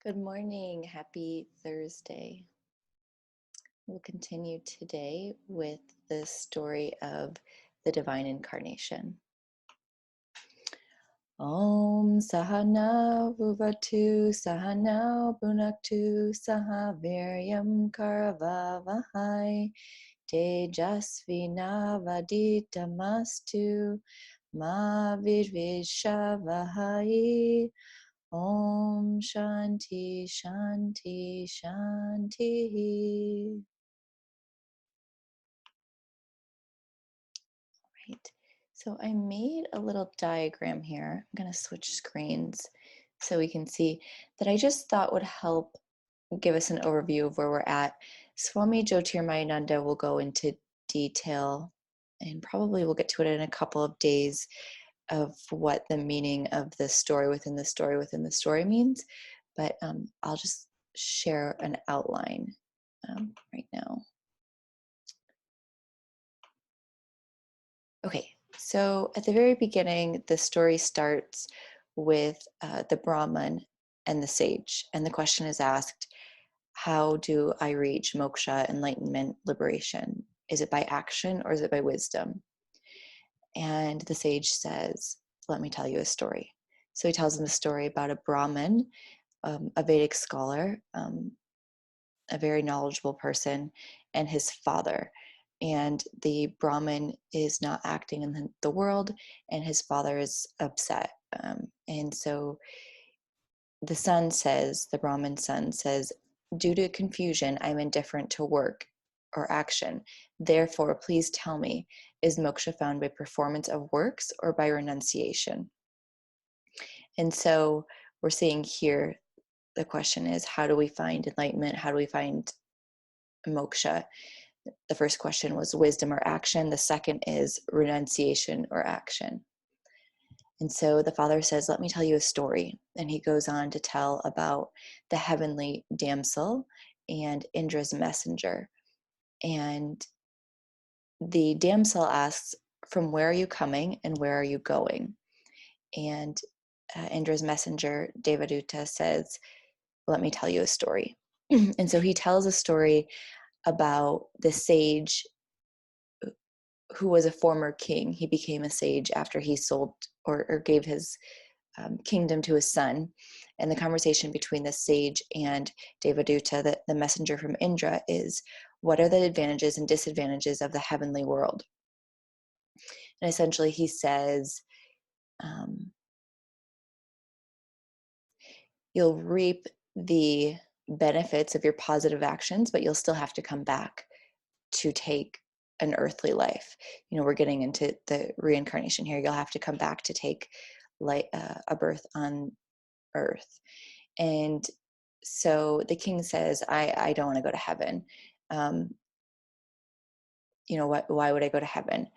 Good morning. Happy Thursday. We'll continue today with the story of the Divine Incarnation. Om Sahana Vuvatu Sahana Bunaktu Sahaviryam Karavavahai Tejasvina Vaditamastu Ma Vidvishavahai. Om Shanti Shanti Shanti. Right. So I made a little diagram here. I'm going to switch screens so we can see that I just thought would help give us an overview of where we're at. Swami Jyotirmayananda will go into detail, and probably we'll get to it in a couple of days, of what the meaning of the story within the story within the story means. But I'll just share an outline right now. Okay, so at the very beginning, the story starts with the Brahman and the sage. And the question is asked, how do I reach moksha, enlightenment, liberation? Is it by action or is it by wisdom? And the sage says, let me tell you a story. So he tells him a story about a Brahmin, a Vedic scholar, a very knowledgeable person, and his father. And the Brahmin is not acting in the world, and his father is upset. And so the Brahmin son says, due to confusion, I'm indifferent to work or action. Therefore, please tell me, is moksha found by performance of works or by renunciation? And so we're seeing here, the question is, how do we find enlightenment? How do we find moksha? The first question was wisdom or action. The second is renunciation or action. And so the father says, let me tell you a story. And he goes on to tell about the heavenly damsel and Indra's messenger. And the damsel asks, from where are you coming and where are you going? And Indra's messenger, Devaduta, says, let me tell you a story. And so he tells a story about the sage who was a former king. He became a sage after he sold or gave his kingdom to his son. And the conversation between the sage and Devaduta, the messenger from Indra, is, what are the advantages and disadvantages of the heavenly world? And essentially he says, you'll reap the benefits of your positive actions, but you'll still have to come back to take an earthly life. You know, we're getting into the reincarnation here. You'll have to come back to take a birth on earth. And so the king says, I don't want to go to heaven. Why would I go to heaven?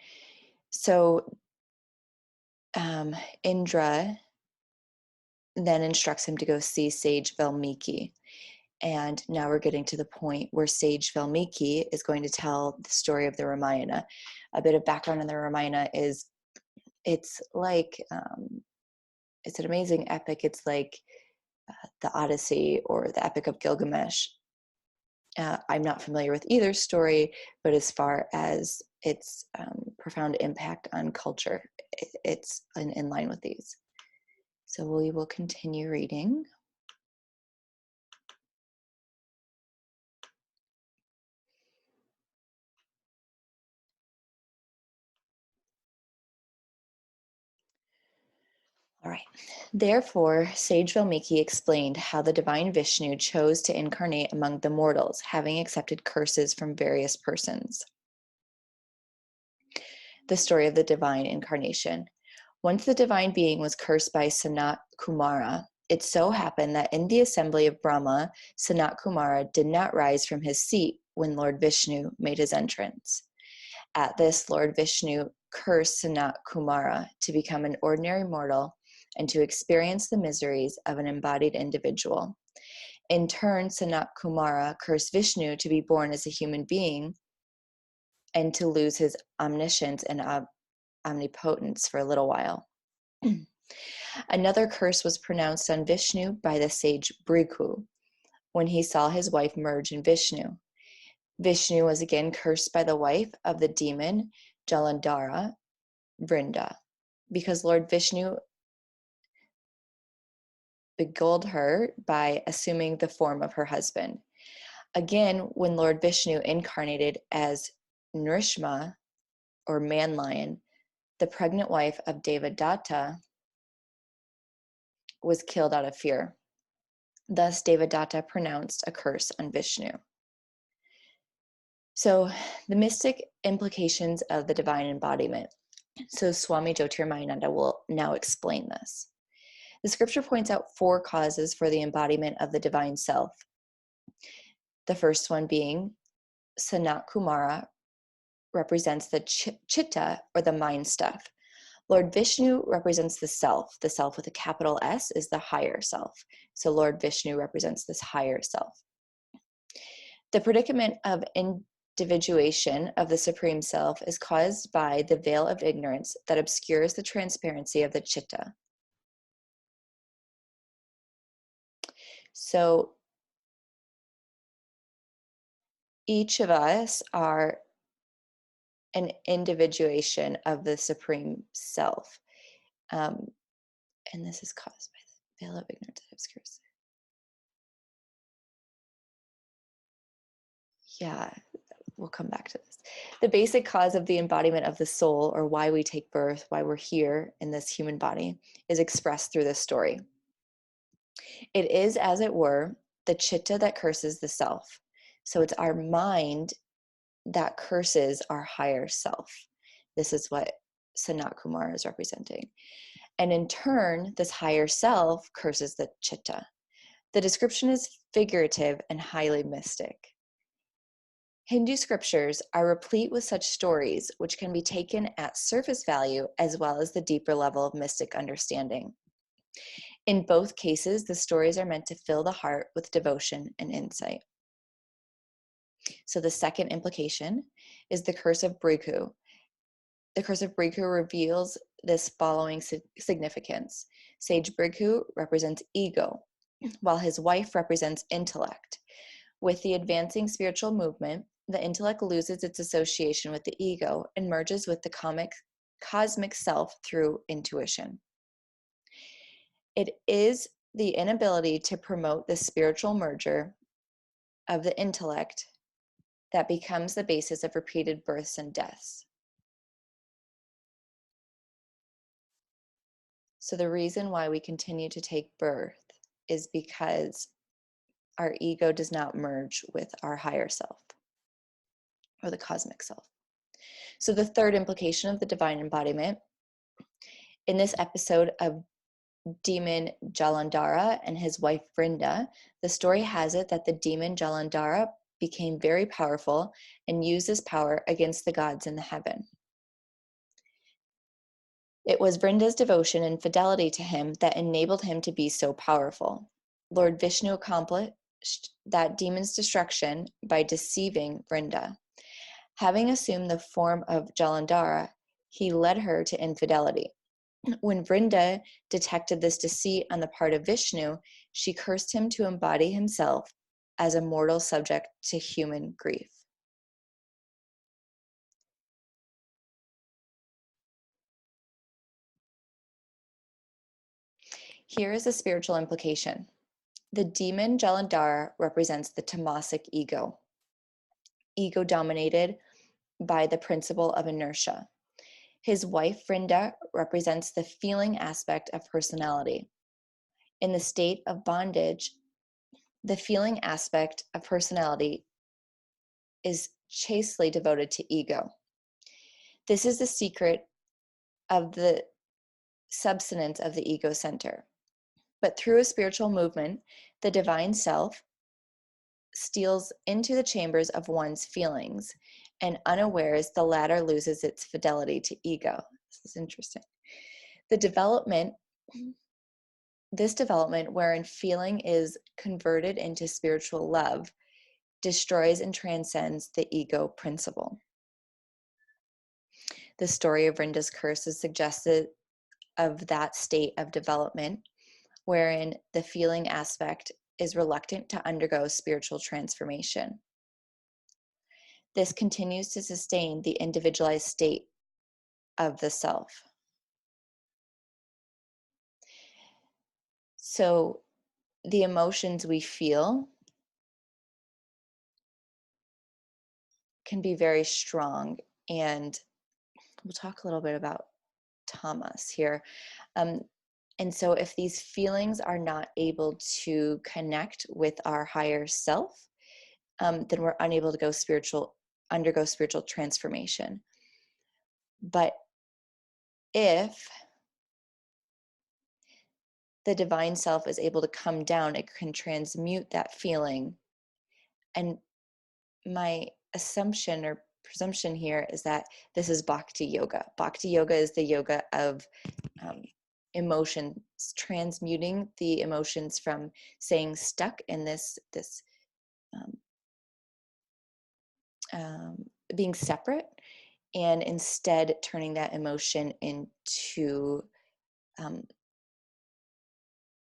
So Indra then instructs him to go see Sage Valmiki. And now we're getting to the point where Sage Valmiki is going to tell the story of the Ramayana. A bit of background on the Ramayana is it's an amazing epic. It's like the Odyssey or the Epic of Gilgamesh. I'm not familiar with either story, but as far as its profound impact on culture, it's in line with these. So we will continue reading. All right. Therefore, Sage Valmiki explained how the divine Vishnu chose to incarnate among the mortals, having accepted curses from various persons. The story of the divine incarnation. Once the divine being was cursed by Sanat Kumara. It so happened that in the assembly of Brahma, Sanat Kumara did not rise from his seat when Lord Vishnu made his entrance. At this, Lord Vishnu cursed Sanat Kumara to become an ordinary mortal and to experience the miseries of an embodied individual. In turn, Sanat Kumara cursed Vishnu to be born as a human being and to lose his omniscience and omnipotence for a little while. Another curse was pronounced on Vishnu by the sage Bhrigu when he saw his wife merge in Vishnu. Vishnu was again cursed by the wife of the demon Jalandhara, Vrinda, because Lord Vishnu beguiled her by assuming the form of her husband. Again, when Lord Vishnu incarnated as Nrishma, or man lion, the pregnant wife of Devadatta was killed out of fear. Thus, Devadatta pronounced a curse on Vishnu. So, the mystic implications of the divine embodiment. So, Swami Jyotirmayananda will now explain this. The scripture points out 4 causes for the embodiment of the divine self. The first one being Sanat Kumara represents the chitta, or the mind stuff. Lord Vishnu represents the self. The self with a capital S is the higher self. So Lord Vishnu represents this higher self. The predicament of individuation of the Supreme Self is caused by the veil of ignorance that obscures the transparency of the chitta. So each of us are an individuation of the Supreme Self. And this is caused by the veil of ignorance that obscures. Yeah, we'll come back to this. The basic cause of the embodiment of the soul, or why we take birth, why we're here in this human body, is expressed through this story. It is, as it were, the chitta that curses the self. So it's our mind that curses our higher self. This is what Sanat Kumara is representing. And in turn, this higher self curses the chitta. The description is figurative and highly mystic. Hindu scriptures are replete with such stories, which can be taken at surface value as well as the deeper level of mystic understanding. In both cases, the stories are meant to fill the heart with devotion and insight. So the second implication is the curse of Bhrigu. The curse of Bhrigu reveals this following significance. Sage Bhrigu represents ego, while his wife represents intellect. With the advancing spiritual movement, the intellect loses its association with the ego and merges with the cosmic self through intuition. It is the inability to promote the spiritual merger of the intellect that becomes the basis of repeated births and deaths. So the reason why we continue to take birth is because our ego does not merge with our higher self, or the cosmic self. So the third implication of the divine embodiment, in this episode of demon Jalandhara and his wife Vrinda, the story has it that the demon Jalandhara became very powerful and used his power against the gods in the heaven. It was Vrinda's devotion and fidelity to him that enabled him to be so powerful. Lord Vishnu accomplished that demon's destruction by deceiving Vrinda. Having assumed the form of Jalandhara, he led her to infidelity. When Vrinda detected this deceit on the part of Vishnu, she cursed him to embody himself as a mortal subject to human grief. Here is a spiritual implication. The demon Jalandhara represents the tamasic ego dominated by the principle of inertia. His wife, Vrinda, represents the feeling aspect of personality. In the state of bondage, the feeling aspect of personality is chastely devoted to ego. This is the secret of the substance of the ego center. But through a spiritual movement, the divine self steals into the chambers of one's feelings, and unawares, the latter loses its fidelity to ego. This is interesting. This development wherein feeling is converted into spiritual love destroys and transcends the ego principle. The story of Vrinda's curse is suggested of that state of development wherein the feeling aspect is reluctant to undergo spiritual transformation. This continues to sustain the individualized state of the self. So the emotions we feel can be very strong, and we'll talk a little bit about tamas here. And so if these feelings are not able to connect with our higher self, then we're unable to undergo spiritual transformation. But if the divine self is able to come down, it can transmute that feeling. And my assumption or presumption here is that this is bhakti yoga. Bhakti yoga is the yoga of emotions, transmuting the emotions from staying stuck in this being separate, and instead turning that emotion into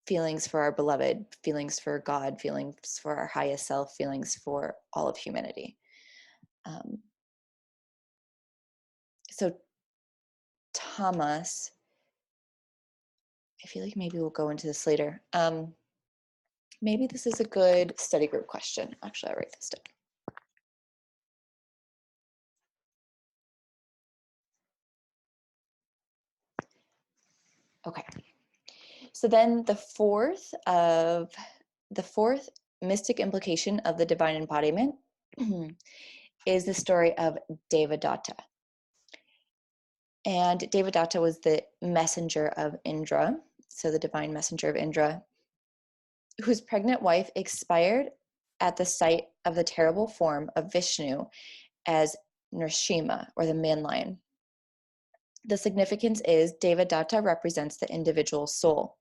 feelings for our beloved, feelings for God, feelings for our highest self, feelings for all of humanity. So tamas, I feel like maybe we'll go into this later. Maybe this is a good study group question. Actually, I'll write this down. Okay. So then the fourth mystic implication of the divine embodiment is the story of Devadatta. And Devadatta was the messenger of Indra, so the divine messenger of Indra, whose pregnant wife expired at the sight of the terrible form of Vishnu as Nrsimha, or the man lion. The significance is Devadatta represents the individual soul,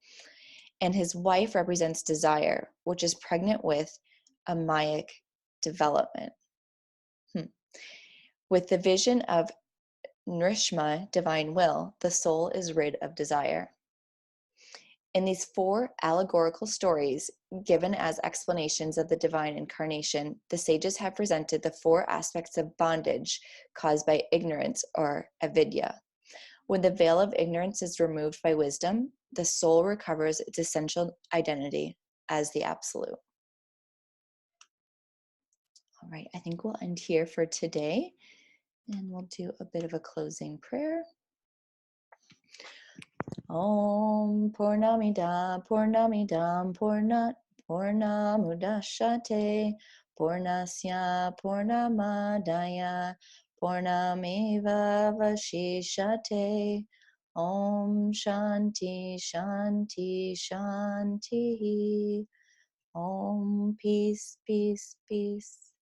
and his wife represents desire, which is pregnant with a Mayic development. With the vision of Nrsimha, divine will, the soul is rid of desire. In these four allegorical stories, given as explanations of the divine incarnation, the sages have presented the four aspects of bondage caused by ignorance, or avidya. When the veil of ignorance is removed by wisdom, the soul recovers its essential identity as the absolute. All right, I think we'll end here for today, and we'll do a bit of a closing prayer. Om Purnamidam Purnamidam Purnamudashate Purnasya Purnamadaya Purnameva Vashishate. Om Shanti Shanti Shanti. Om peace, peace, peace.